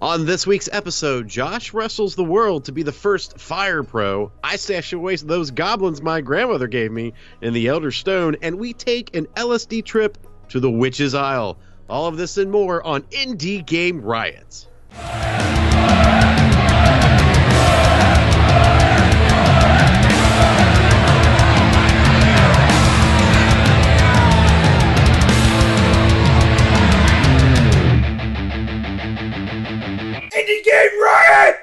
On this week's episode, Josh wrestles the world to be the first fire pro. I stash away those goblins my grandmother gave me in the Elderstone, and we take an LSD trip to the Witch's Isle. All of this and more on Indie Game Riot. Indie Game Riot!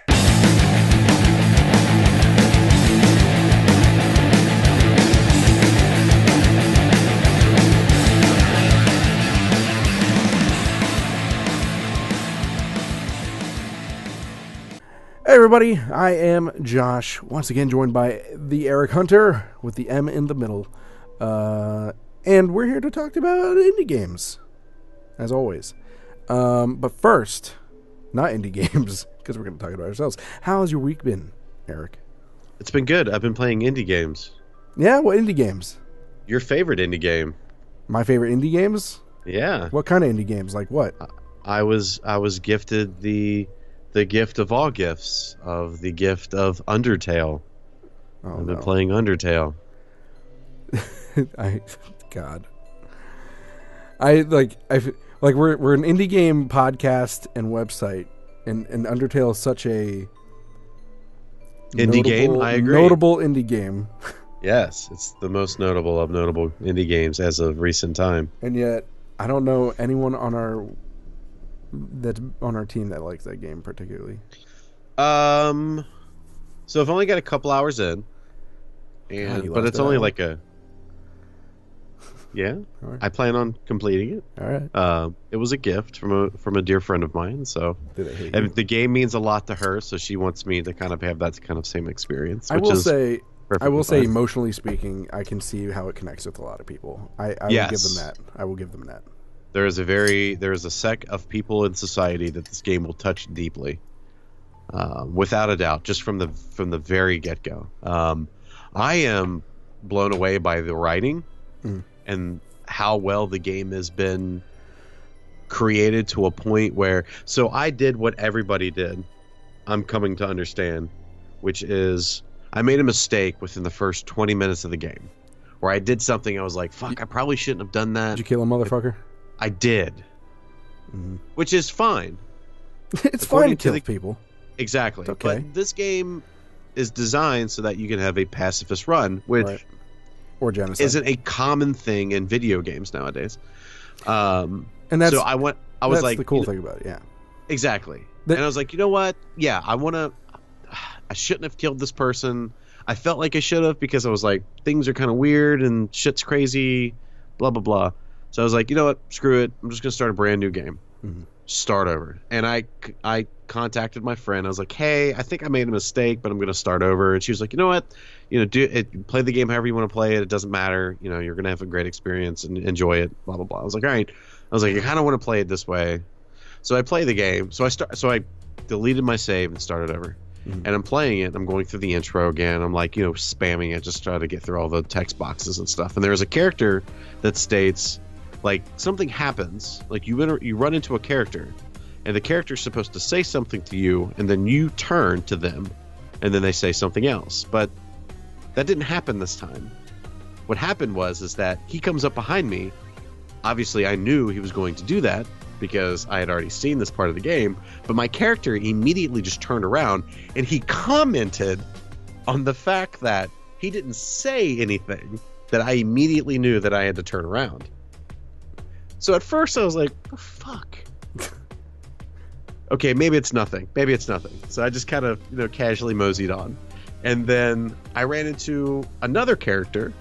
Hey everybody, I am Josh, once again joined by the Eric Hunter with the M in the middle. And we're here to talk about indie games, as always. But first, not indie games, because we're going to talk about ourselves. How has your week been, Eric? It's been good. I've been playing indie games. Yeah, what indie games? Your favorite indie game. My favorite indie games? Yeah. What kind of indie games? Like what? I was gifted the gift of all gifts, of the gift of Undertale. Oh, I've been playing Undertale. We're an indie game podcast and website, and Undertale is such a indie game. I agree. Notable indie game. Yes, it's the most notable of notable indie games as of recent time. And yet, I don't know anyone on our team that likes that game particularly. So I've only got a couple hours in, but it's only like a. Yeah, right. I plan on completing it. All right. It was a gift from a dear friend of mine. So, and the game means a lot to her, so she wants me to kind of have that kind of same experience. I will say, emotionally speaking, I can see how it connects with a lot of people. I will give them that. I will give them that. There is a sect of people in society that this game will touch deeply, without a doubt, just from the very get go. I am blown away by the writing. And how well the game has been created to a point where... So I did what everybody did, I'm coming to understand, which is I made a mistake within the first 20 minutes of the game, where I did something I was like, fuck, I probably shouldn't have done that. Did you kill a motherfucker? I did. Mm-hmm. Which is fine. It's fine to kill people. Exactly. It's okay. But this game is designed so that you can have a pacifist run, which... Right. Or genocide. Isn't a common thing in video games nowadays. And that's, so I was like, the cool thing about it, yeah. Exactly. And I was like, you know what? Yeah, I shouldn't have killed this person. I felt like I should have because I was like, things are kind of weird and shit's crazy, blah, blah, blah. So I was like, you know what? Screw it. I'm just going to start a brand new game. Mm-hmm. Start over. And I contacted my friend. I was like, hey, I think I made a mistake, but I'm going to start over. And she was like, you know what? Play the game however you want to play it. It doesn't matter. You're going to have a great experience and enjoy it, blah, blah, blah. I was like, all right. I was like, I kind of want to play it this way. So I play the game. So I deleted my save and started over. Mm-hmm. And I'm playing it. I'm going through the intro again. I'm like, spamming it, just trying to get through all the text boxes and stuff. And there's a character that states, like, something happens. Like, you run into a character, and the character's supposed to say something to you, and then you turn to them, and then they say something else. But that didn't happen this time. What happened is that he comes up behind me. Obviously, I knew he was going to do that because I had already seen this part of the game. But my character immediately just turned around, and he commented on the fact that he didn't say anything, that I immediately knew that I had to turn around. So at first I was like, oh, fuck. Okay, maybe it's nothing. So I just kind of, casually moseyed on. And then I ran into another character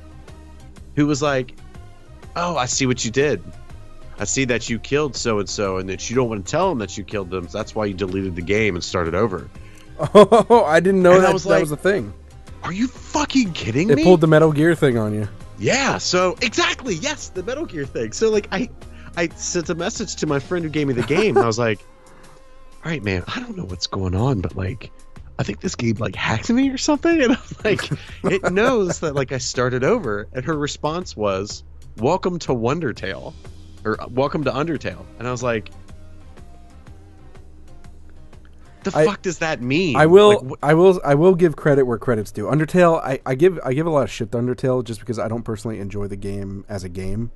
who was like, oh, I see what you did. I see that you killed so-and-so and that you don't want to tell them that you killed them. So that's why you deleted the game and started over. Oh, I didn't know that was a thing. Are you fucking kidding me? It pulled the Metal Gear thing on you. Yeah, so exactly. Yes, the Metal Gear thing. So like I sent a message to my friend who gave me the game. And I was like, all right, man, I don't know what's going on, but like, I think this game like hacked me or something. And I'm like, it knows that like I started over. And her response was, welcome to Undertale. And I was like, The fuck does that mean? I will give credit where credit's due. Undertale, I give a lot of shit to Undertale just because I don't personally enjoy the game as a game.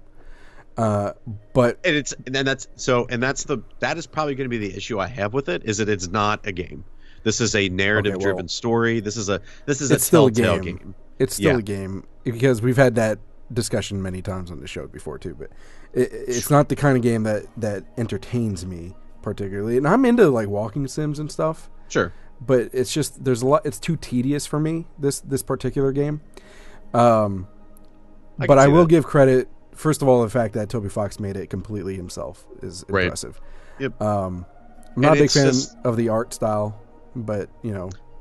But that is probably going to be the issue I have with it, is that it's not a game. This is a narrative-driven story. This is a Telltale game. It's still a game, because we've had that discussion many times on the show before too. But it's not the kind of game that entertains me particularly. And I'm into like walking sims and stuff. Sure. But it's just there's a lot. It's too tedious for me, this particular game. But I will give credit. First of all, the fact that Toby Fox made it completely himself is impressive. Yep. I'm not a big fan of the art style, but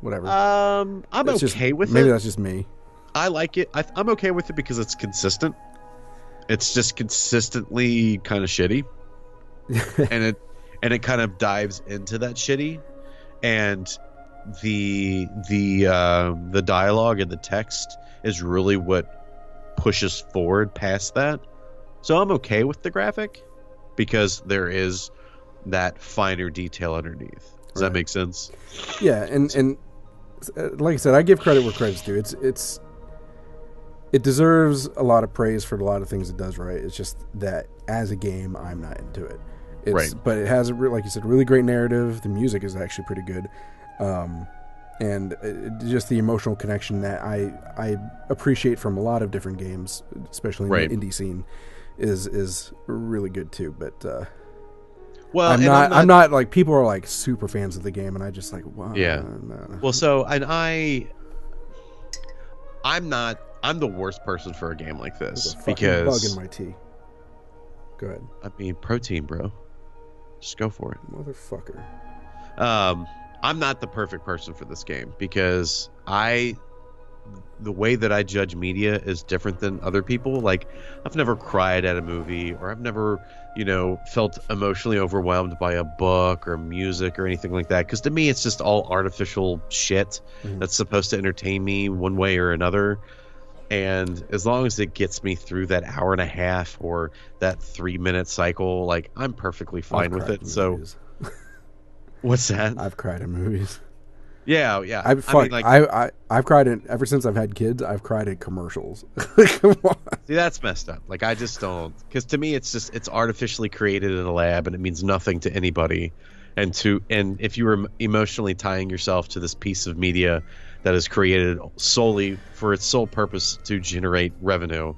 whatever. I'm okay with it. Maybe that's just me. I like it. I'm okay with it because it's consistent. It's just consistently kind of shitty, and it kind of dives into that shitty, and the dialogue and the text is really what pushes forward past that. So I'm okay with the graphic because there is that finer detail underneath. Does that make sense? Yeah, and like I said, I give credit where credit's due. It deserves a lot of praise for a lot of things it does right. It's just that as a game, I'm not into it. But it has, like you said, a really great narrative. The music is actually pretty good. And just the emotional connection that I appreciate from a lot of different games, especially in the indie scene, is really good too. But I'm not like, people are like super fans of the game, and I just like, wow. Yeah. No. Well, so I'm the worst person for a game like this because bug in my tea. Go ahead. I mean, protein, bro. Just go for it, motherfucker. I'm not the perfect person for this game because the way that I judge media is different than other people. Like, I've never cried at a movie, or I've never, felt emotionally overwhelmed by a book or music or anything like that. Because to me, it's just all artificial shit that's supposed to entertain me one way or another. And as long as it gets me through that hour and a half or that 3-minute cycle, like, I'm perfectly fine with it. So, what's that? I've cried in movies. Yeah. I've cried in, ever since I've had kids. I've cried in commercials. Come on. See, that's messed up. Like, I just don't, because to me, it's artificially created in a lab, and it means nothing to anybody. And if you were emotionally tying yourself to this piece of media that is created solely for its sole purpose to generate revenue,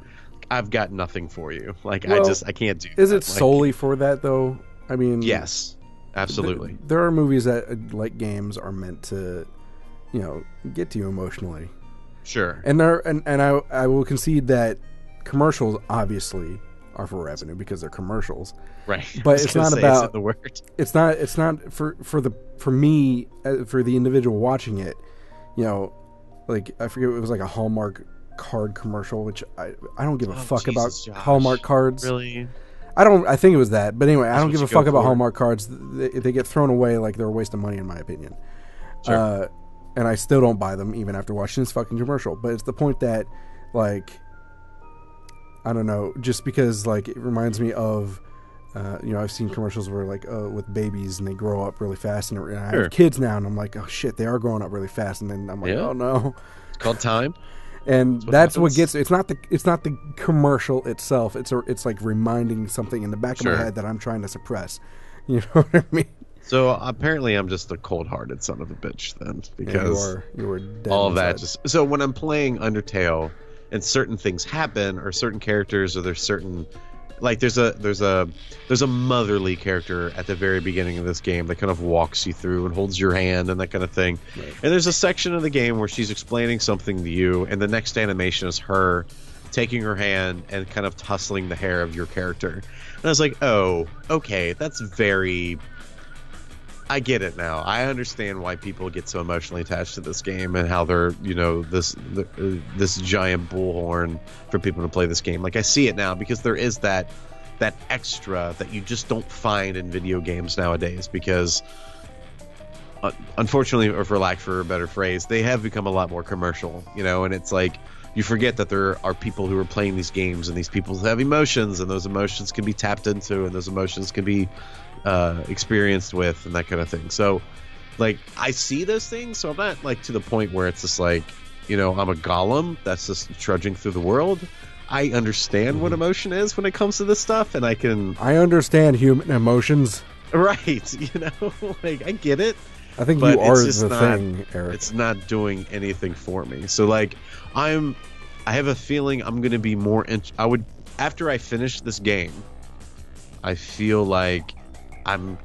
I've got nothing for you. Like, I can't do that. Is it solely for that though? I mean, yes, absolutely. There are movies that, like games, are meant to, get to you emotionally. Sure. And I will concede that commercials obviously are for revenue because they're commercials. Right. But it's not about the word. It's not for me, for the individual watching it. Like, I forget, it was like a Hallmark card commercial, which I don't give a fuck about Hallmark cards. Really? I think it was that. But anyway, I don't give a fuck about Hallmark cards. They get thrown away like they're a waste of money, in my opinion. Sure. And I still don't buy them even after watching this fucking commercial. But it's the point that, like, I don't know, just because, like, it reminds me of, I've seen commercials where, like, with babies, and they grow up really fast, and I have kids now, and I'm like, oh shit, they are growing up really fast, and then I'm like, oh no, it's called time. And that's what gets. It's not the commercial itself. It's like reminding something in the back of my head that I'm trying to suppress. You know what I mean? So apparently, I'm just a cold-hearted son of a bitch then, because you are dead all of inside. that. So when I'm playing Undertale, and certain things happen, or certain characters, or there's certain, like, there's a motherly character at the very beginning of this game that kind of walks you through and holds your hand and that kind of thing. Right. And there's a section of the game where she's explaining something to you, and the next animation is her taking her hand and kind of tussling the hair of your character. And I was like, oh, okay, that's very... I get it now. I understand why people get so emotionally attached to this game and how they're, this giant bullhorn for people to play this game. Like, I see it now because there is that extra that you just don't find in video games nowadays because, unfortunately, or for lack of a better phrase, they have become a lot more commercial, and it's like you forget that there are people who are playing these games, and these people have emotions, and those emotions can be tapped into, and those emotions can be experienced with, and that kind of thing. So like I see those things, so I'm not like to the point where it's just like, you know, I'm a golem that's just trudging through the world. I understand what emotion is when it comes to this stuff, and I understand human emotions. Right, you know, like I get it. I think you are the thing, Eric. It's not doing anything for me. So like I have a feeling I'm going to be more after I finish this game, I feel like I'm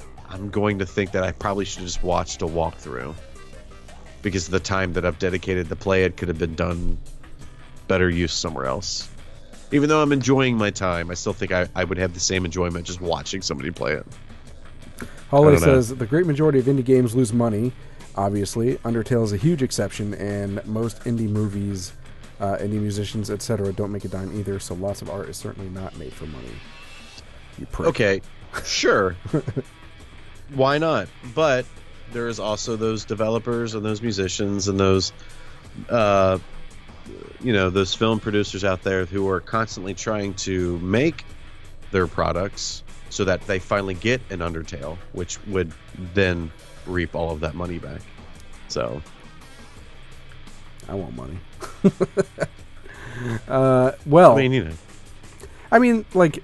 going to think that I probably should have just watched a walkthrough, because the time that I've dedicated to play it could have been done better use somewhere else. Even though I'm enjoying my time, I still think I would have the same enjoyment just watching somebody play it. Holly says, the great majority of indie games lose money, obviously. Undertale is a huge exception, and most indie movies, indie musicians, etc. don't make a dime either, so lots of art is certainly not made for money. You prick. Okay, sure. Why not? But there is also those developers and those musicians and those, those film producers out there who are constantly trying to make their products so that they finally get an Undertale, which would then reap all of that money back. So, I want money. Well, I mean, like,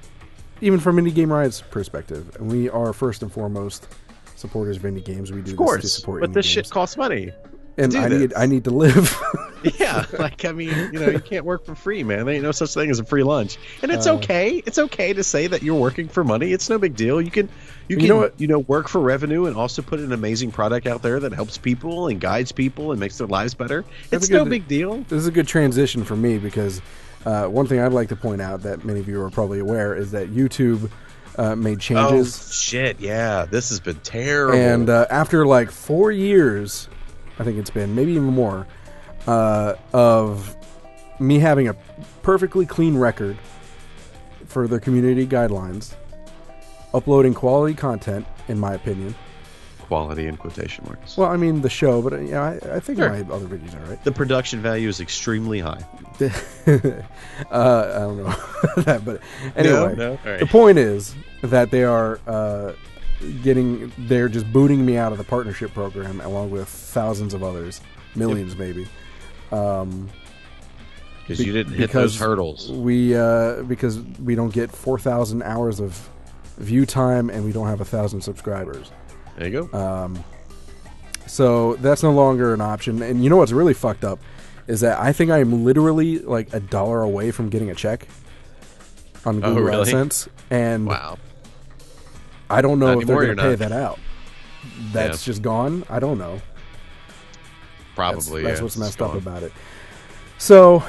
even from Indie Game Riot's perspective, and we are first and foremost supporters of indie games. We do of course, this to support but indie this games. Shit costs money. And I need to live. Yeah, like, I mean, you can't work for free, man. There ain't no such thing as a free lunch. And it's okay. It's okay to say that you're working for money. It's no big deal. You can work for revenue and also put an amazing product out there that helps people and guides people and makes their lives better. It's no big deal. This is a good transition for me, because one thing I'd like to point out that many of you are probably aware is that YouTube made changes. Oh, shit, yeah. This has been terrible. And after like 4 years, I think it's been, maybe even more, of me having a perfectly clean record for their community guidelines, uploading quality content, in my opinion. Quality in quotation marks. Well, I mean the show, but I think my other videos are right. The production value is extremely high. I don't know that, but anyway, no? All right. The point is that they are they're just booting me out of the partnership program along with thousands of others, millions maybe. Because you didn't hit those hurdles. Because we don't get 4,000 hours of view time and we don't have 1,000 subscribers. There you go. So that's no longer an option. And you know what's really fucked up is that I think I'm literally like $1 away from getting a check on Google AdSense. And wow. I don't know if they're going to pay that out. That's just gone. I don't know. Probably. That's what's messed up about it. So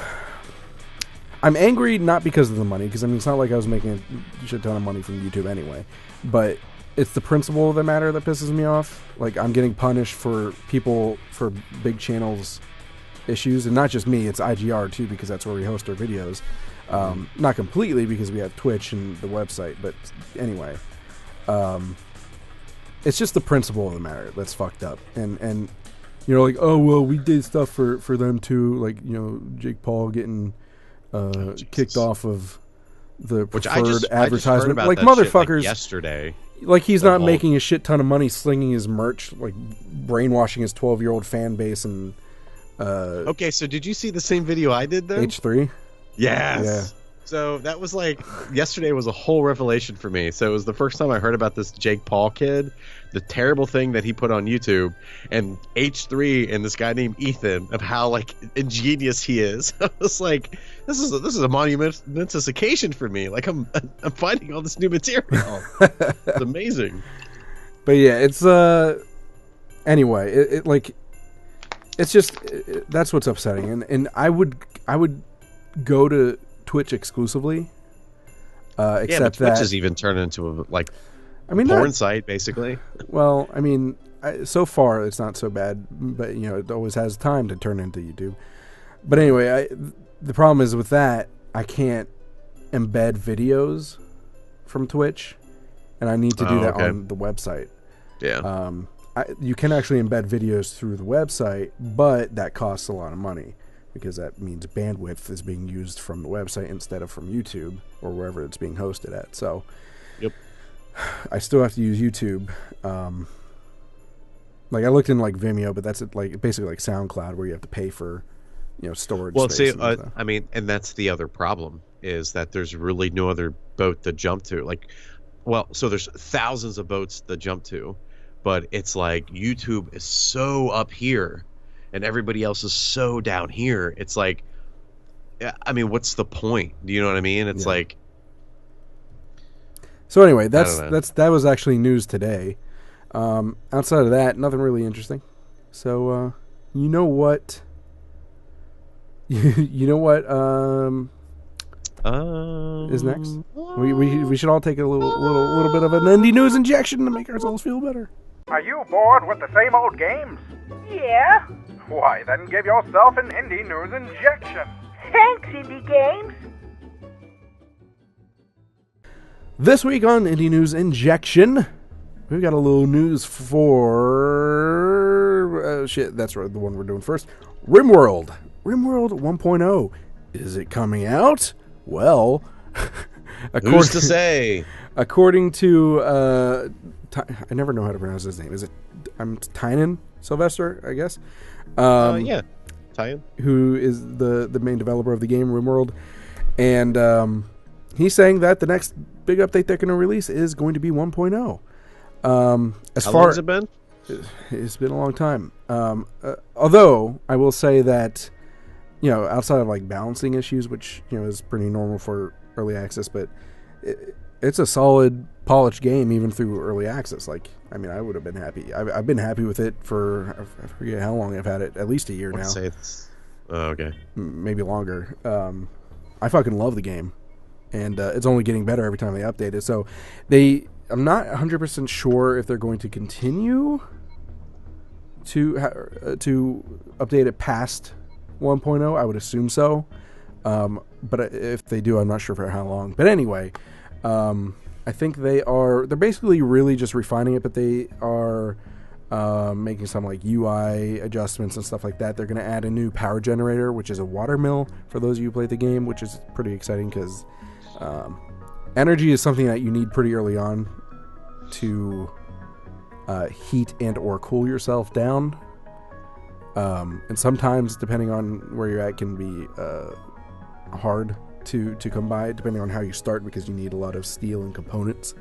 I'm angry not because of the money, because I mean it's not like I was making a shit ton of money from YouTube anyway, but it's the principle of the matter that pisses me off. Like, I'm getting punished for big channels issues, and not just me, it's IGR too, because that's where we host our videos. Not completely, because we have Twitch and the website, but anyway. It's just the principle of the matter that's fucked up. And like, oh, well, we did stuff for them too, like, Jake Paul getting kicked off of the preferred advertisement. Like, motherfuckers, yesterday. Like, he's not making a shit ton of money slinging his merch, like brainwashing his 12-year-old fan base. And okay, so did you see the same video I did then? H3? Yes. Yeah. So that was like, yesterday was a whole revelation for me. So it was the first time I heard about this Jake Paul kid, the terrible thing that he put on YouTube, and H3 and this guy named Ethan, of how like ingenious he is. I was like, this is a momentous occasion for me. Like, I'm finding all this new material. It's amazing. But yeah, it's anyway, it's just that's what's upsetting, and I would go to Twitch exclusively, except but Twitch that has even turned into a porn site, basically. Well, I mean, so far it's not so bad, but it always has time to turn into YouTube. But anyway, the problem is with that, I can't embed videos from Twitch, and I need to do that on the website. Yeah. You can actually embed videos through the website, but that costs a lot of money, because that means bandwidth is being used from the website instead of from YouTube or wherever it's being hosted at. So, yep, I still have to use YouTube. Like I looked in like Vimeo, but that's like basically like SoundCloud where you have to pay for, storage. Well, see, space I mean, and that's the other problem is that there's really no other boat to jump to. Like, well, so there's thousands of boats to jump to, but it's like YouTube is so up here, and everybody else is so down here. It's like, I mean, what's the point? Do you know what I mean? It's like. So anyway, that was actually news today. Outside of that, nothing really interesting. So, you know what? You know what? Is next? We should all take a little bit of an indie news injection to make ourselves feel better. Are you bored with the same old games? Yeah. Why, then give yourself an indie news injection. Thanks, Indie Games. This week on Indie News Injection, we've got a little news for... that's right, the one we're doing first. Rimworld. Rimworld 1.0. Is it coming out? Well... who's to say? According to... I never know how to pronounce his name. Is it... Tynan Sylvester, I guess? Yeah. Tynan. Who is the main developer of the game, Rimworld. And he's saying that the next big update they're going to release is going to be 1.0. How long has it been? It's been a long time. Although I will say that, outside of like balancing issues, which is pretty normal for early access, but it's a solid, polished game even through early access. Like, I mean, I would have been happy. I've been happy with it for I forget how long I've had it. At least a year now. Say it's okay, maybe longer. I fucking love the game, and it's only getting better every time they update it. So I'm not 100% sure if they're going to continue to update it past 1.0. I would assume so. But if they do, I'm not sure for how long. But anyway, I think they're basically really just refining it, but they are making some like UI adjustments and stuff like that. They're going to add a new power generator, which is a water mill for those of you who play the game, which is pretty exciting because energy is something that you need pretty early on to heat and or cool yourself down. And sometimes, depending on where you're at, can be hard to come by, depending on how you start, because you need a lot of steel and components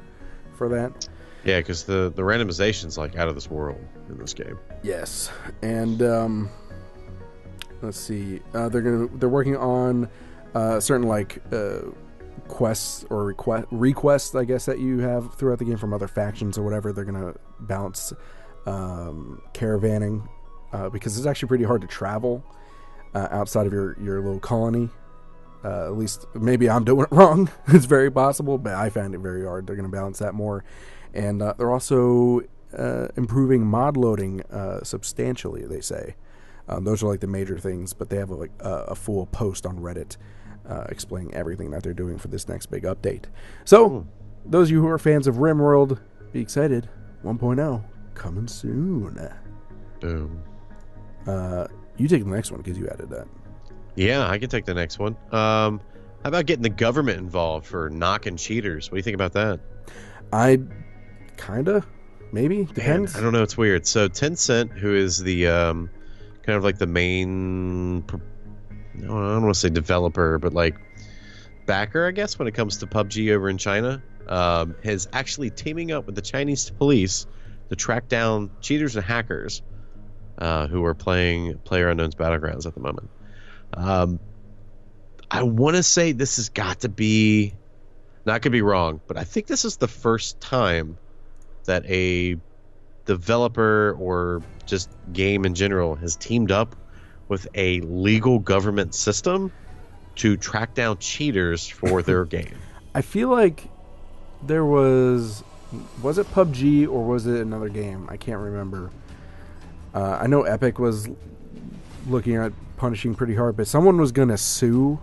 for that. Yeah, because the randomization's like out of this world in this game. Yes, and let's see, they're working on certain like quests or requests, I guess, that you have throughout the game from other factions or whatever. They're gonna balance caravanning because it's actually pretty hard to travel outside of your little colony. At least maybe I'm doing it wrong. It's very possible, but I found it very hard. They're going to balance that more. And they're also improving mod loading substantially, they say. Those are like the major things, but they have like a full post on Reddit explaining everything that they're doing for this next big update. So, those of you who are fans of Rimworld, be excited. 1.0 coming soon. Boom. You take the next one because you added that. Yeah, I can take the next one. How about getting the government involved for knocking cheaters? What do you think about that? I kinda, maybe, depends. Man, I don't know. It's weird. So Tencent, who is the kind of like the main, I don't want to say developer, but like backer, I guess, when it comes to PUBG over in China, is actually teaming up with the Chinese police to track down cheaters and hackers who are playing PlayerUnknown's Battlegrounds at the moment. I want to say this has got to be, not could be wrong, but I think this is the first time that a developer or just game in general has teamed up with a legal government system to track down cheaters for their game. I feel like there was it PUBG or was it another game? I can't remember. I know Epic was looking at punishing pretty hard, but someone was going to sue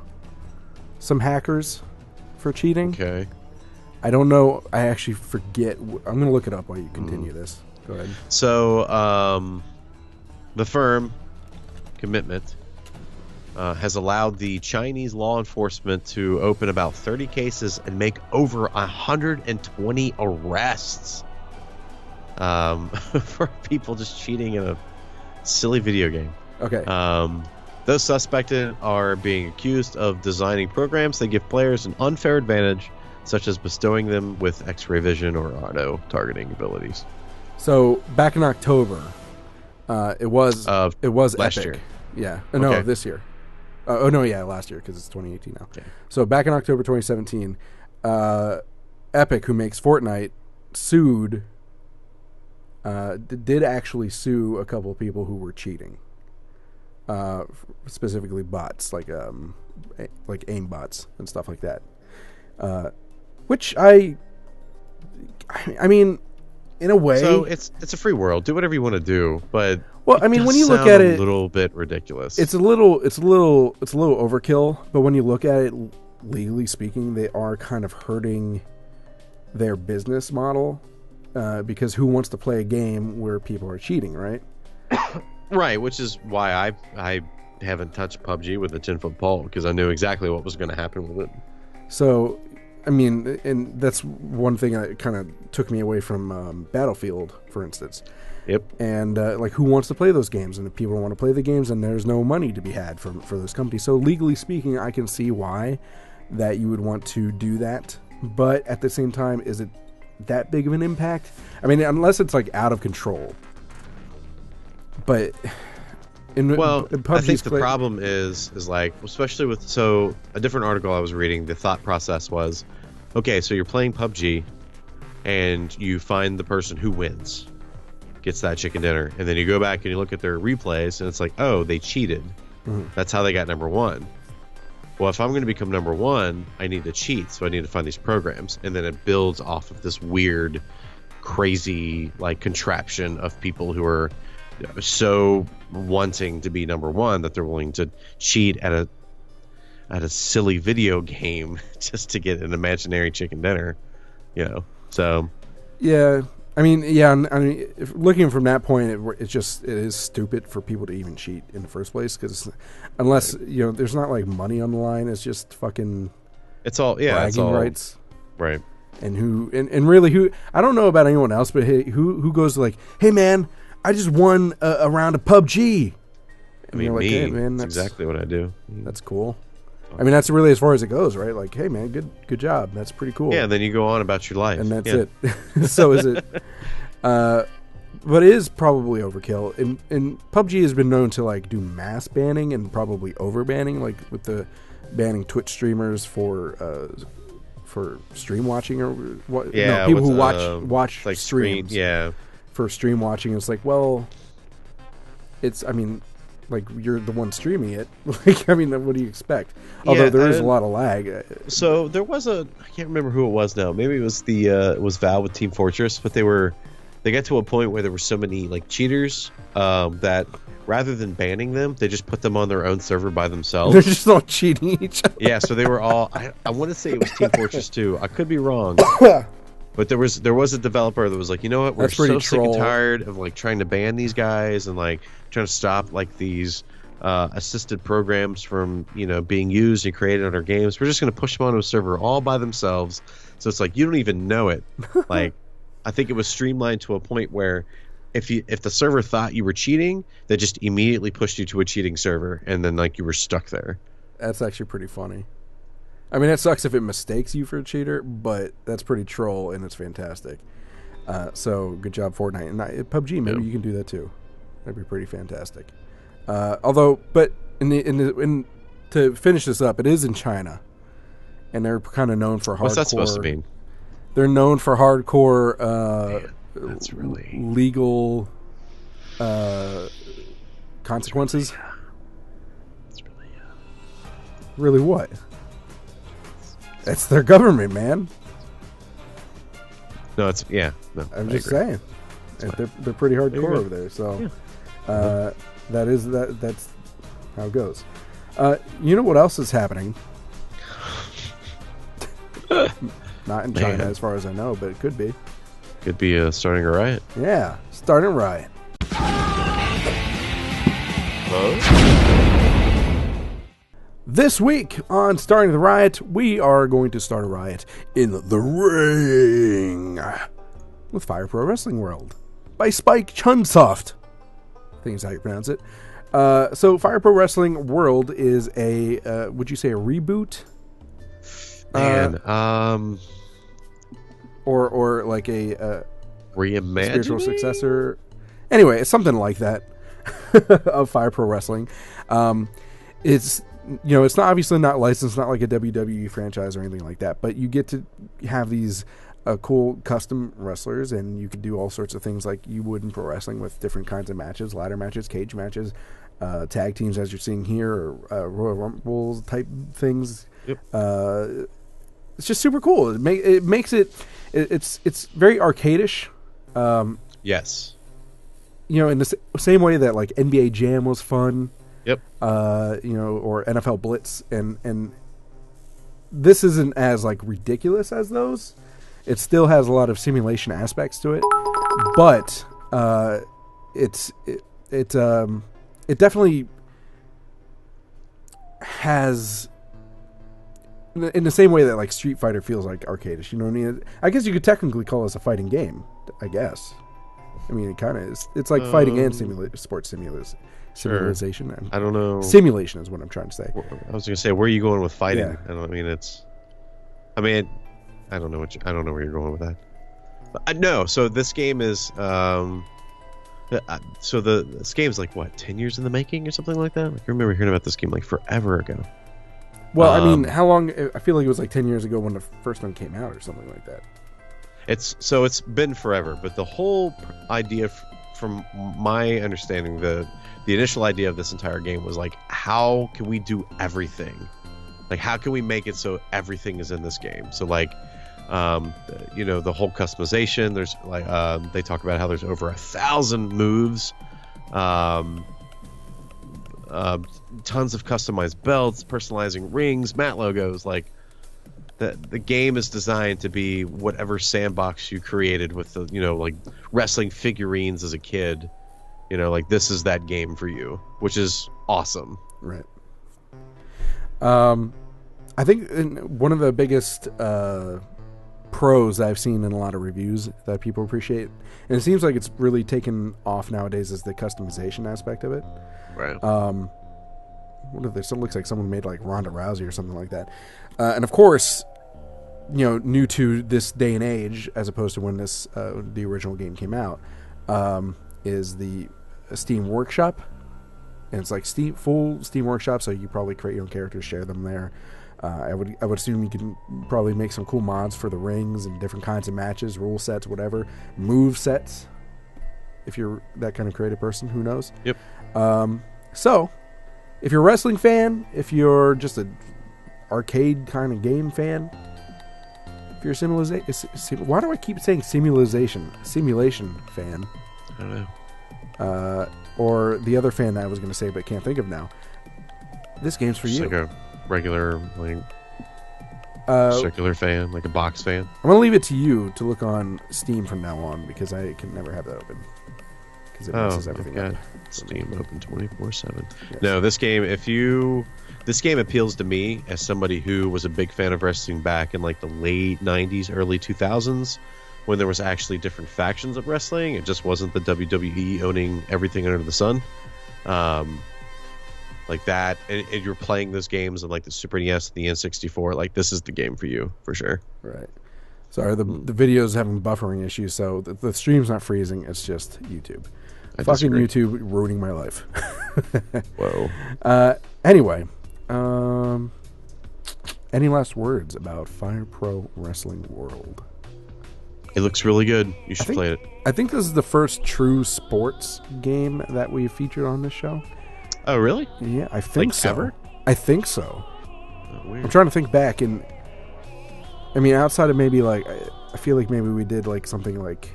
some hackers for cheating. Okay. I don't know. I actually forget. I'm going to look it up while you continue this. Go ahead. So, the firm, Commitment, has allowed the Chinese law enforcement to open about 30 cases and make over 120 arrests for people just cheating in a silly video game. Okay. Those suspected are being accused of designing programs that give players an unfair advantage, such as bestowing them with X-ray vision or auto-targeting abilities. So back in October, it was last Epic. year. Yeah. No, Okay. this year. Last year because it's 2018 now. Okay. So back in October 2017, Epic, who makes Fortnite, sued. Did actually sue a couple of people who were cheating. Specifically bots like aim bots and stuff like that. Which I mean, in a way, So it's a free world. Do whatever you want to do, but well, I mean, when you look at it, a little bit ridiculous. it's a little overkill. But when you look at it, legally speaking, they are kind of hurting their business model because who wants to play a game where people are cheating, right? Right, which is why I haven't touched PUBG with a 10-foot pole, because I knew exactly what was going to happen with it. So, I mean, and that's one thing that kind of took me away from Battlefield, for instance. Yep. And who wants to play those games? And if people want to play the games, then there's no money to be had for those companies. So legally speaking, I can see why that you would want to do that. But at the same time, is it that big of an impact? I mean, unless it's like out of control. But in PUBG's I think the problem is like, especially with a different article I was reading, the thought process was, okay, so you're playing PUBG and you find the person who wins, gets that chicken dinner, and then you go back and you look at their replays and it's like, oh, they cheated. Mm-hmm. That's how they got number one. Well, if I'm going to become number one, I need to cheat, so I need to find these programs, and then it builds off of this weird, crazy like contraption of people who are so wanting to be number one that they're willing to cheat at a silly video game just to get an imaginary chicken dinner, So yeah, I mean, if looking from that point, it is stupid for people to even cheat in the first place, because unless there's not like money on the line, it's just fucking. It's all bragging rights, right? And really who I don't know about anyone else, but hey, who goes like, hey man, I just won a round of PUBG. I mean, like, hey, man, that's exactly what I do. That's cool. I mean, that's really as far as it goes, right? Like, hey, man, good job. That's pretty cool. Yeah, and then you go on about your life. And that's it. So is it. But it is probably overkill. And PUBG has been known to, like, do mass banning and probably over-banning, like with the banning Twitch streamers for stream watching or what? Yeah, no, people who watch like streams. Yeah. For stream watching, it's like, well, I mean, like, you're the one streaming it. Like, I mean, what do you expect? Although there is a lot of lag. So there was I can't remember who it was now. Maybe it was it was Valve with Team Fortress, but they got to a point where there were so many like cheaters that rather than banning them, they just put them on their own server by themselves. They're just all cheating each other. Yeah, so they were all. I want to say it was Team Fortress 2. I could be wrong. But there was a developer that was like, you know what, we're so sick and tired of like trying to ban these guys and like trying to stop like these assisted programs from being used and created on our games. We're just going to push them onto a server all by themselves. So it's like you don't even know it. Like, I think it was streamlined to a point where if the server thought you were cheating, they just immediately pushed you to a cheating server, and then like you were stuck there. That's actually pretty funny. I mean, it sucks if it mistakes you for a cheater, but that's pretty troll, and it's fantastic. So, good job, Fortnite. And PUBG, maybe you can do that too. That'd be pretty fantastic. But to finish this up, it is in China, and they're kind of known for hardcore. What's that supposed to mean? They're known for hardcore that's really legal consequences. That's really Really what? That's their government, man. No, it's no. I'm just saying, they're pretty hardcore over there. So that's how it goes. You know what else is happening? Not in China, as far as I know, but it could be. Could be starting a riot. Yeah, starting a riot. This week on Starting the Riot, we are going to start a riot in the ring with Fire Pro Wrestling World. by Spike Chunsoft. I think is how you pronounce it. So Fire Pro Wrestling World is a, would you say a reboot? Man, or like a reimagining? Spiritual successor. Anyway, it's something like that of Fire Pro Wrestling. It's it's not obviously not licensed, not like a WWE franchise or anything like that, but you get to have these cool custom wrestlers, and you can do all sorts of things like you would in pro wrestling with different kinds of matches, ladder matches, cage matches, tag teams as you're seeing here, or Royal Rumble type things. Yep. It's just super cool. It makes it's very arcadish. Yes. In the same way that like NBA Jam was fun. Yep. Or NFL Blitz, and this isn't as like ridiculous as those. It still has a lot of simulation aspects to it, but it definitely has, in the same way that like Street Fighter feels like arcadish. You know what I mean? I guess you could technically call this a fighting game. I guess. I mean, it kind of is. It's like fighting and sports simulation. Simulation. I don't know. Simulation is what I'm trying to say. I was going to say, where are you going with fighting? Yeah. I don't know where you're going with that. But, no. So this game is. This game's like what, 10 years in the making or something like that. Like, I remember hearing about this game like forever ago. Well, I mean, how long? I feel like it was like 10 years ago when the first one came out or something like that. It's been forever, but the whole idea, from my understanding, the initial idea of this entire game was like, how can we do everything? Like, how can we make it so everything is in this game? So like, the whole customization. There's like, they talk about how there's over 1,000 moves, tons of customized belts, personalizing rings, mat logos. Like, the game is designed to be whatever sandbox you created with the, like wrestling figurines as a kid. Like, this is that game for you, which is awesome. Right. I think one of the biggest pros I've seen in a lot of reviews that people appreciate, and it seems like it's really taken off nowadays, is the customization aspect of it. Right. What if this? It looks like someone made like Ronda Rousey or something like that. And of course, new to this day and age, as opposed to when this the original game came out, is the Steam Workshop, and it's like full Steam Workshop. So you probably create your own characters, share them there. I would assume you can probably make some cool mods for the rings and different kinds of matches, rule sets, whatever, move sets. If you're that kind of creative person, who knows? Yep. So, if you're a wrestling fan, if you're just a arcade kind of game fan, if you're a simulation, why do I keep saying simulation fan? I don't know. Or the other fan that I was going to say but can't think of now. This game's for Just you. like a regular, like, circular fan, like a box fan. I'm going to leave it to you to look on Steam from now on, because I can never have that open. Because it messes everything up. Steam open 24/7. Yes. No, this game appeals to me as somebody who was a big fan of wrestling back in like the late 90s, early 2000s, when there was actually different factions of wrestling. It just wasn't the WWE owning everything under the sun. Like that, and you're playing those games on like the Super NES, the N64. Like, this is the game for you, for sure. Right. Sorry, the video's having buffering issues, so the stream's not freezing. It's just YouTube. Fucking disagree. YouTube ruining my life. Whoa. Anyway, any last words about Fire Pro Wrestling World? It looks really good. You should play it. I think this is the first true sports game that we've featured on this show. Oh, really? Yeah, I think Like, so. ever? I think so. Oh, weird. I'm trying to think back, and I mean, outside of maybe like, I feel like maybe we did like something like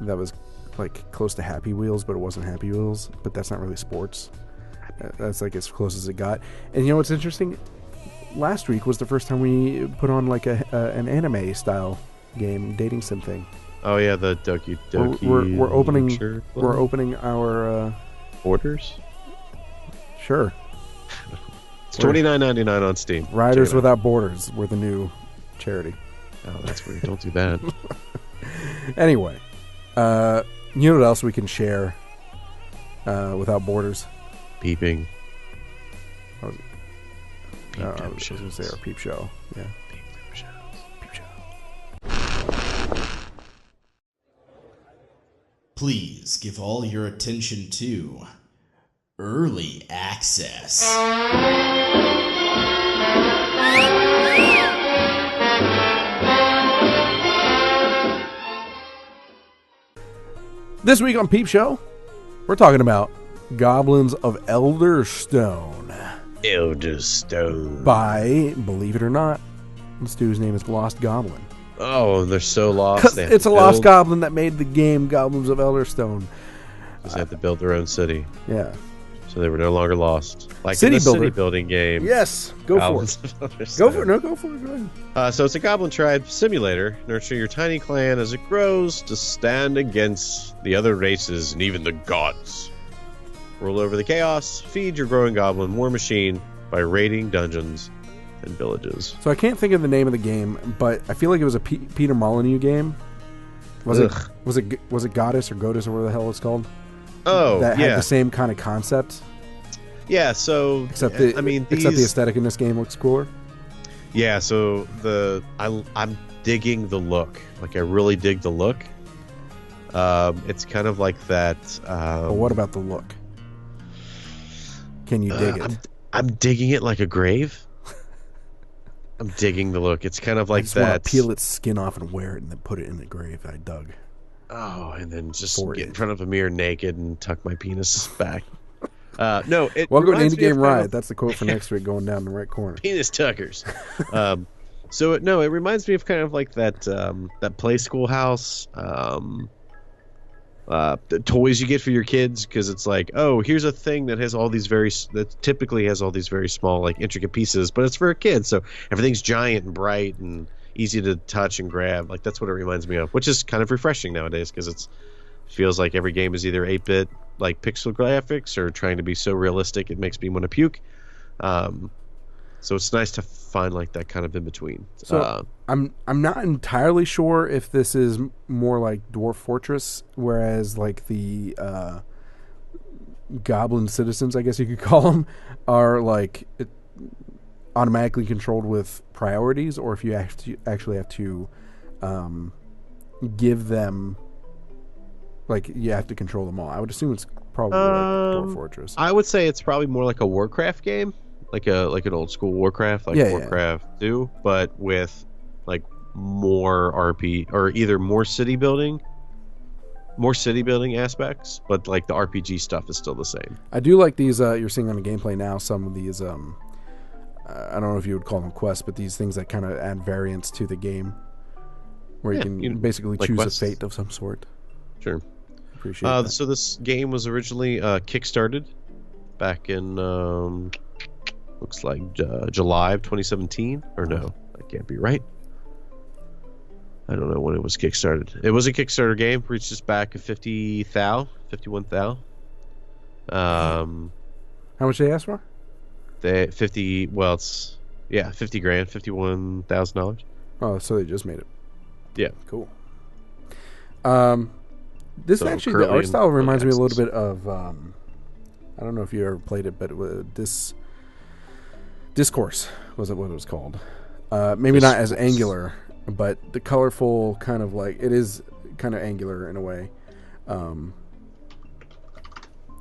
that was like close to Happy Wheels, but it wasn't Happy Wheels. But that's not really sports. That's like as close as it got. And you know what's interesting? Last week was the first time we put on like an anime style game, dating sim thing. Oh yeah, the Doki Doki. We're opening. Sure. We're opening our. Orders. Sure. It's $29.99 on Steam. Riders Without Borders. We're the new charity. Oh, that's weird. Don't do that. Anyway, You know what else we can share without borders? Peeping. I was going to say our peep show. Yeah. Peep show. Please give all your attention to Early Access. This week on Peep Show, we're talking about Goblins of Elderstone. By, believe it or not, this dude's name is Lost Goblin. Oh, they're so lost. It's a lost goblin that made the game Goblins of Elderstone. Because they had to build their own city. Yeah. So they were no longer lost. Like City in the builder. city building game. Yes, go for it. Go for it. No, go for it. Go ahead. So it's a goblin tribe simulator. Nurture your tiny clan as it grows to stand against the other races and even the gods. Rule over the chaos. Feed your growing goblin war machine by raiding dungeons and villages. So I can't think of the name of the game, but I feel like it was a Peter Molyneux game. Was it Goddess or Godus or whatever the hell it's called? Oh, that yeah. had the same kind of concept. Yeah, so Except the aesthetic in this game looks cooler. Yeah, so I'm digging the look. Like I really dig the look. It's kind of like that. But what about the look? Can you dig it? I'm digging it like a grave. I'm digging the look. It's kind of like I just that. want to peel its skin off and wear it, and then put it in the grave that I dug. Oh, and then just For get it. in front of a mirror naked and tuck my penis back. No, it Welcome to reminds Indie me of Game kind Riot. of That's the quote for next week, going down the right corner. penis tuckers. It reminds me of kind of like that play schoolhouse. The toys you get for your kids, because it's like, oh, here's a thing that typically has all these very small, like intricate pieces, but it's for a kid, so everything's giant and bright and easy to touch and grab. Like that's what it reminds me of, which is kind of refreshing nowadays because it feels like every game is either 8-bit like pixel graphics or trying to be so realistic it makes me want to puke. So it's nice to find like that kind of in between. So I'm not entirely sure if this is more like Dwarf Fortress, whereas like the Goblin citizens, I guess you could call them, are like automatically controlled with priorities, or if you actually have to give them, like you have to control them all. I would assume it's probably like Dwarf Fortress. I would say it's probably more like a Warcraft game. Like an old school Warcraft, Warcraft 2, but with like more RP or either more city building aspects, but like the RPG stuff is still the same. I do like these. You're seeing on the gameplay now some of these. I don't know if you would call them quests, but these things that kind of add variance to the game, where you can basically like choose quests. a fate of some sort. Sure. Appreciate that. So this game was originally kickstarted back in looks like July of 2017, or no, that can't be right. I don't know when it was kickstarted. It was a Kickstarter game, reached us back at 51 thou. How much they ask for? They 50. Well, it's $50,000, $51,000. Oh, so they just made it. Yeah, Cool. This So actually, the currently art style in reminds me a access. little bit of. I don't know if you ever played it, but Discourse was it what it was called? Maybe not as angular, but the colorful kind of like it is kind of angular in a way.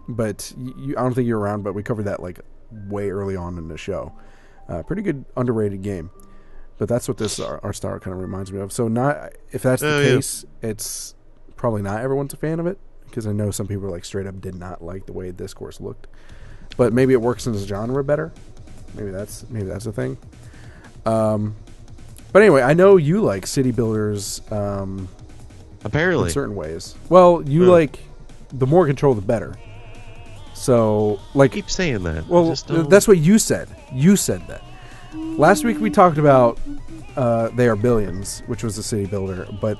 But I don't think you're around, but we covered that like way early on in the show. Pretty good underrated game. But that's what this art style kind of reminds me of. So if that's the case, it's probably not everyone's a fan of it, because I know some people like straight up did not like the way Discourse looked. But maybe it works in this genre better. Maybe that's the thing. But anyway, I know you like city builders. apparently In certain ways. Well, you like the more control, the better. So, like, keep saying that. well, that's what you said. You said that. Last week we talked about They Are Billions, which was a city builder, but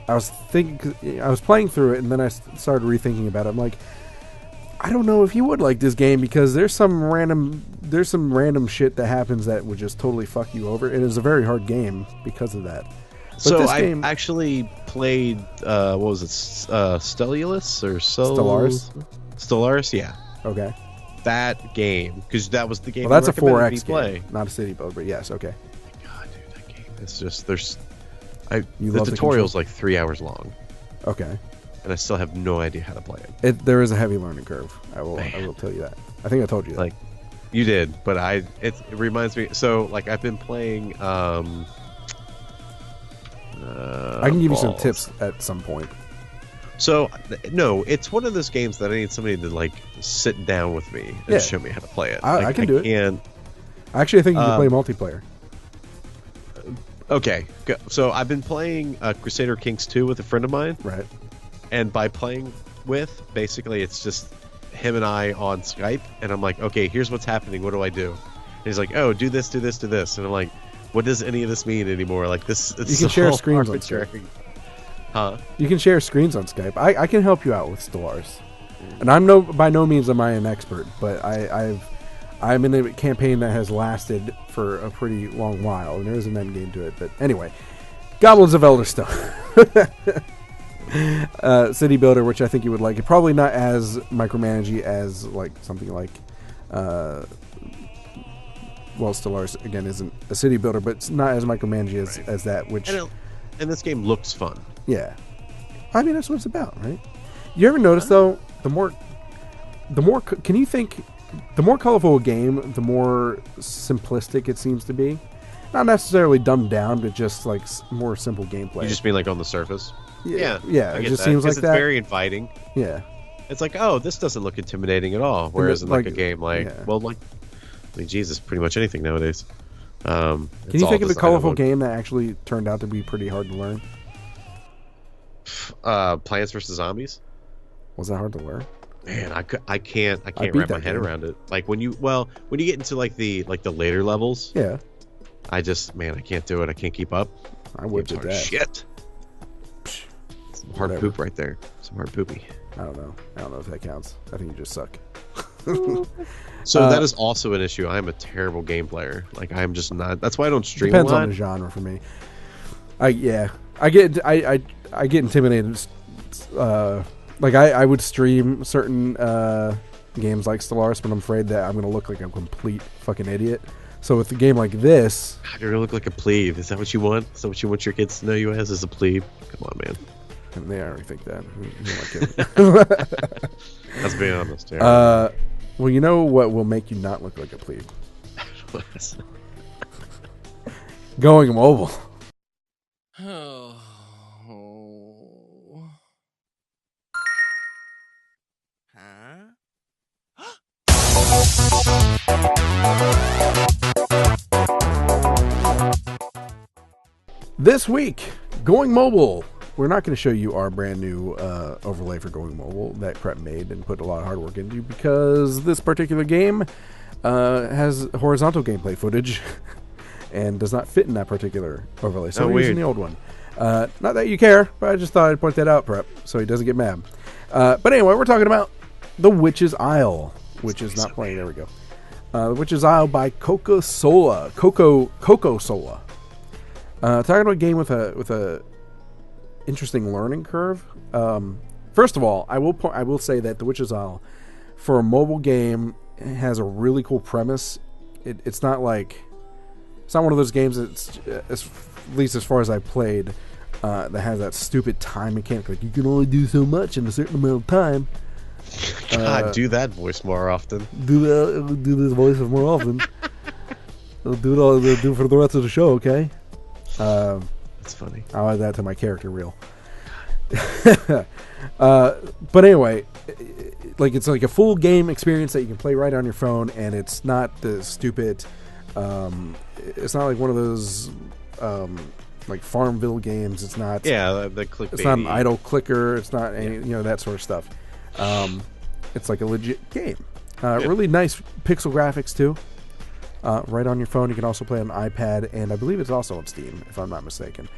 I was playing through it, and then I started rethinking about it. I'm like, I don't know if you would like this game, because there's some random shit that happens that would just totally fuck you over. It is a very hard game because of that. But So this I game, actually played what was it, Stellaris or Stellaris? Stellaris, yeah. Okay. That game, because that was the game. Well, that's a you recommended 4X me play. game, not a city build, but yes, okay. God, dude, that game. It's just the love the tutorial's like 3 hours long, Okay. and I still have no idea how to play it. There is a heavy learning curve. I will tell you that. I think I told you that. Like, you did, but it reminds me. So, like, I've been playing. I can give you some balls. tips at some point. So, no, it's one of those games that I need somebody to, like, sit down with me and show me how to play it. I can do it. Can't. Actually, I think you can play multiplayer. Okay, so I've been playing Crusader Kings 2 with a friend of mine. Right. And by playing with, basically, it's just him and I on Skype. And I'm like, okay, here's what's happening. What do I do? And he's like, oh, do this, do this, do this. And I'm like, what does any of this mean anymore? Like, this. It's You can share so screens on arbitrary. Skype. Huh? You can share screens on Skype. I can help you out with Stellaris. And by no means am I an expert, but I'm in a campaign that has lasted for a pretty long while, and there is an end game to it. But anyway, Goblins of Elderstone. City builder, which I think you would like. It probably not as micromanagey as like something like Stellaris again isn't a city builder, but it's not as micromanagey as that, which And this game looks fun. yeah. I mean, that's what it's about, right? You ever notice though, the more can you think the more colorful a game, the more simplistic it seems to be. Not necessarily dumbed down, but just like more simple gameplay. You just mean like on the surface? Yeah. I It get just that, seems like it's that. very inviting. Yeah. It's like, oh, this doesn't look intimidating at all. Whereas in like a game, like, yeah. well, like, I mean, Jesus, pretty much anything nowadays. Can you think of a colorful game that actually turned out to be pretty hard to learn? Plants vs Zombies. Was that hard to learn? Man, I can't beat wrap my that head game. around it. Like when you get into like the later levels, Yeah. I can't do it. I can't keep up. I whipped Game's it hard that. shit. Some hard Whatever. poop right there. Some hard poopy. I don't know if that counts. I think you just suck. So that is also an issue. I'm a terrible game player. Like I'm just not. That's why I don't stream Depends a lot. on the genre for me. I get intimidated. Like I would stream certain games like Stellaris, but I'm afraid that I'm going to look like a complete fucking idiot. So with a game like this, God, you're gonna look like a plebe. Is that what you want? Is that what you want your kids to know you as a plebe? Come on, man. and they already think that. Who am I kidding? Let's be honest. Yeah. Well, you know what will make you not look like a plebe? Going mobile. This week, Going Mobile. We're not going to show you our brand new overlay for Going Mobile that Prep made and put a lot of hard work into, because this particular game has horizontal gameplay footage and does not fit in that particular overlay. So we're using the old one. Not that you care, but I just thought I'd point that out, Prep, so he doesn't get mad. But anyway, we're talking about The Witch's Isle, which is not playing. There we go. The Witch's Isle by Coco Sola. Talking about a game with a interesting learning curve. First of all, I will say that The Witch's Isle, for a mobile game, has a really cool premise. It's not one of those games that's, at least as far as I played, that has that stupid time mechanic. Like, you can only do so much in a certain amount of time. God, do that voice more often. Do this voice more often. I'll do it for the rest of the show, okay? That's funny. I'll add that to my character reel. But anyway, it's like a full game experience that you can play right on your phone, and it's not the stupid. It's not like one of those like Farmville games. It's not. Yeah, the clickbait. It's not an idle clicker. It's not any, that sort of stuff. It's like a legit game. Really nice pixel graphics too. Right on your phone. You can also play on an iPad, and I believe it's also on Steam, if I'm not mistaken.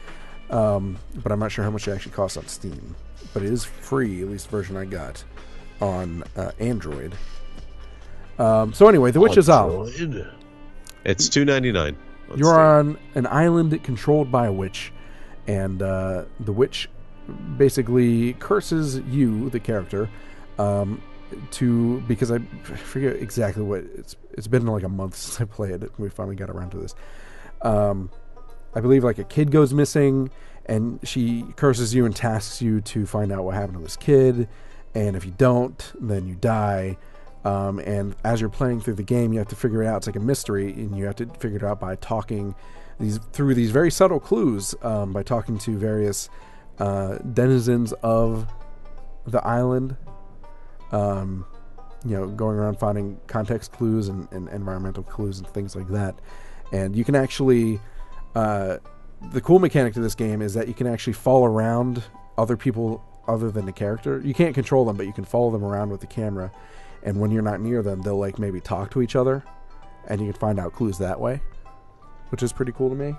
But I'm not sure how much it actually costs on Steam. But it is free, at least the version I got, on Android. So anyway, The Witch's Isle. It's $2.99. You're on an island controlled by a witch, and the witch basically curses you, the character, because I forget exactly what it's been like a month since I played it. We finally got around to this. I believe like a kid goes missing, and she curses you and tasks you to find out what happened to this kid. And if you don't, then you die. And as you're playing through the game, you have to figure it out. It's like a mystery, and you have to figure it out by talking through these very subtle clues, by talking to various denizens of the island. Going around finding context clues and environmental clues and things like that. And you can actually, the cool mechanic to this game is that you can actually follow around other people other than the character. You can't control them, but you can follow them around with the camera. And when you're not near them, they'll like maybe talk to each other, and you can find out clues that way, which is pretty cool to me.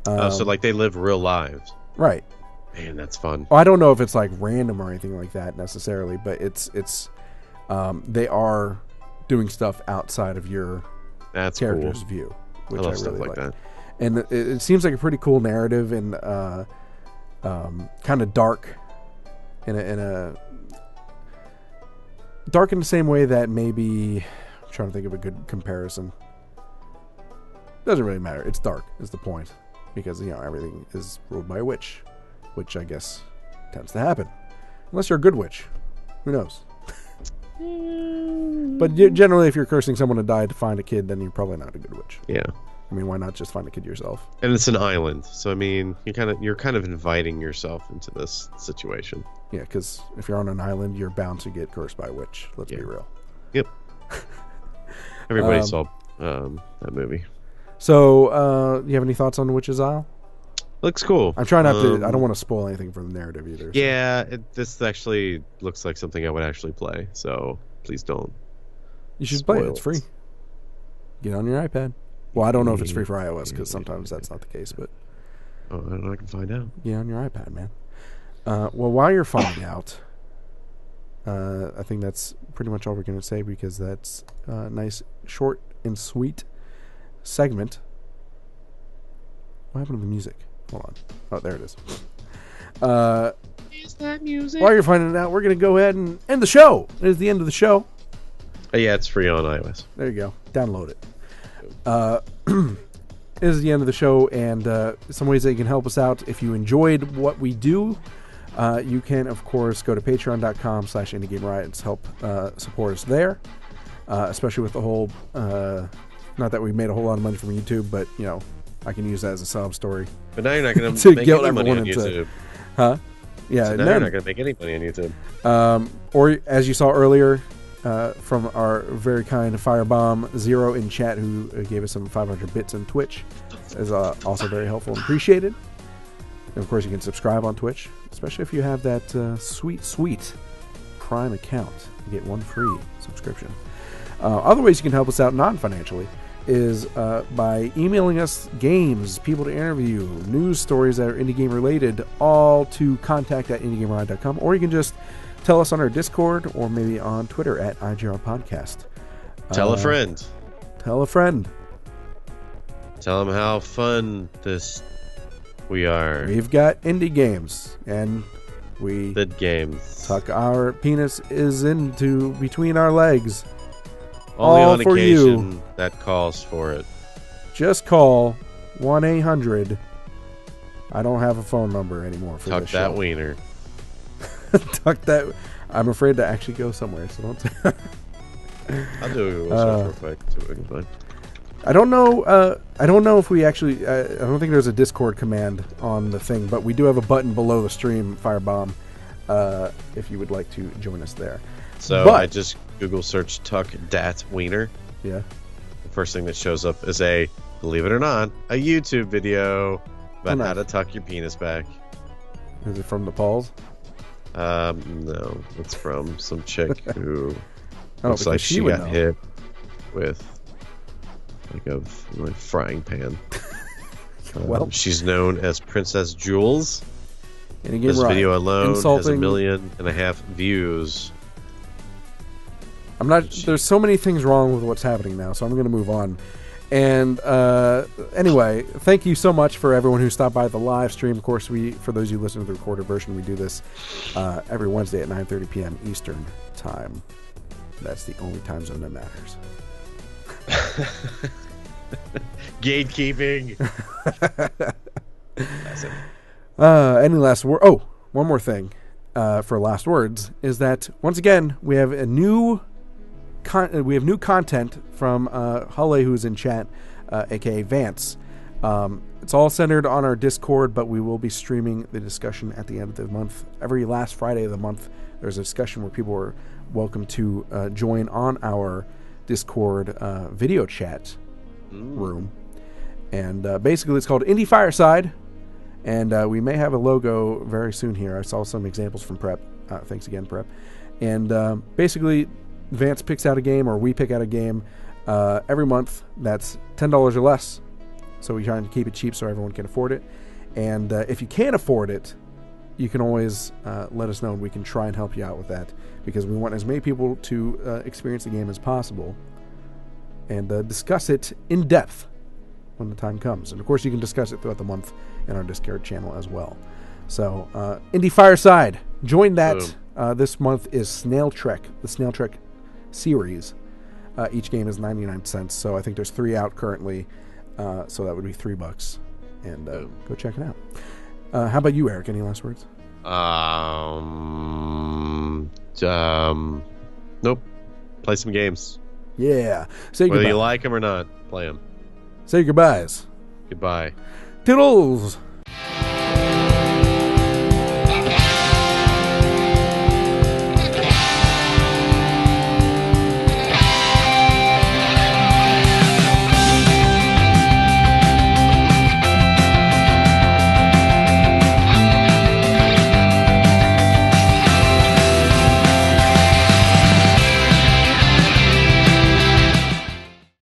So like they live real lives. Right. Man, that's fun. I don't know if it's like random or anything like that necessarily, but it's they are doing stuff outside of your character's view, which I really like. That. And it seems like a pretty cool narrative and kind of dark in a dark in the same way that maybe I'm trying to think of a good comparison. Doesn't really matter. It's dark is the point, because everything is ruled by a witch, which I guess tends to happen unless you're a good witch. Who knows? But generally, if you're cursing someone to die to find a kid, then you're probably not a good witch. Yeah. I mean, why not just find a kid yourself? And it's an island, so I mean, you're kind of inviting yourself into this situation. Yeah, because if you're on an island, you're bound to get cursed by a witch. Let's be real. Yep. Everybody saw that movie. So, you have any thoughts on Witch's Isle? Looks cool. I'm trying not to. I don't want to spoil anything from the narrative either. So. Yeah, this actually looks like something I would actually play. So please don't. You should play it. It's free. Get on your iPad. Well, I don't know if it's free for iOS because sometimes that's not the case. But I don't know. I can find out. Get on your iPad, man. Well, while you're finding out, I think that's pretty much all we're going to say, because that's a nice, short, and sweet segment. What happened to the music? Hold on. Oh, there it is. Is that music? While you're finding it out, we're going to go ahead and end the show. It is the end of the show. Yeah, it's free on iOS. There you go. Download it. It is the end of the show, and some ways that you can help us out. If you enjoyed what we do, you can, of course, go to patreon.com/Indie Game Riot and help support us there, especially with the whole... not that we made a whole lot of money from YouTube, but, I can use that as a sob story. But now you're not going to make any money on YouTube. Huh? Yeah. So now you're not going to make any money on YouTube. Or, as you saw earlier, from our very kind Firebomb Zero in chat, who gave us some 500 bits on Twitch, is also very helpful and appreciated. And, of course, you can subscribe on Twitch, especially if you have that sweet Prime account. You get one free subscription. Other ways you can help us out non-financially is by emailing us games, people to interview, news stories that are indie game related, all to contact@indiegameriot.com, or you can just tell us on our Discord or maybe on Twitter @IGR Podcast. Tell a friend. Tell a friend. Tell them how fun we are. We've got indie games, and we games. tuck our penis is into between our legs. Only all on for occasion you. That calls for it. Just call 1-800. I don't have a phone number anymore for Tuck this that show. wiener. Tuck that. I'm afraid to actually go somewhere, so don't. I'll do a Google search real quick. See what we can find. I don't know. I don't know if we actually. I don't think there's a Discord command on the thing, but we do have a button below the stream, Firebomb. If you would like to join us there. So I just Google search Tuck Dat Wiener. Yeah. The first thing that shows up is believe it or not, a YouTube video about how to tuck your penis back. Is it from Nepal's? No, it's from some chick who Oh, looks like because she would got know. hit with like a frying pan. Well, she's known as Princess Jules. Indie Game This Riot. video alone has Insulting. 1.5 million views. I'm not. There's so many things wrong with what's happening now, so I'm going to move on. And anyway, thank you so much for everyone who stopped by the live stream. Of course, for those of you listening to the recorded version, we do this every Wednesday at 9:30 p.m. Eastern Time. That's the only time zone that matters. Gatekeeping. Any last word? Oh, one more thing for last words is that once again we have new content from Hulle, who's in chat, aka Vance. It's all centered on our Discord, but we will be streaming the discussion at the end of the month. Every last Friday of the month, there's a discussion where people are welcome to join on our Discord video chat room. And basically it's called Indie Fireside, and we may have a logo very soon here. I saw some examples from Prep. Thanks again, Prep. And basically Vance picks out a game, or we pick out a game every month that's $10 or less. So we're trying to keep it cheap so everyone can afford it. And if you can't afford it, you can always let us know, and we can try and help you out with that, because we want as many people to experience the game as possible and discuss it in depth when the time comes. And of course, you can discuss it throughout the month in our Discord channel as well. So, Indie Fireside, join that. This month is Snail Trek, the Snail Trek series. Each game is 99 cents, so I think there's 3 out currently, so that would be $3. And go check it out. How about you, Eric? Any last words? Nope. Play some games. Yeah. Say Whether goodbye. you like them or not, play them. Say goodbyes. Goodbye. Toodles!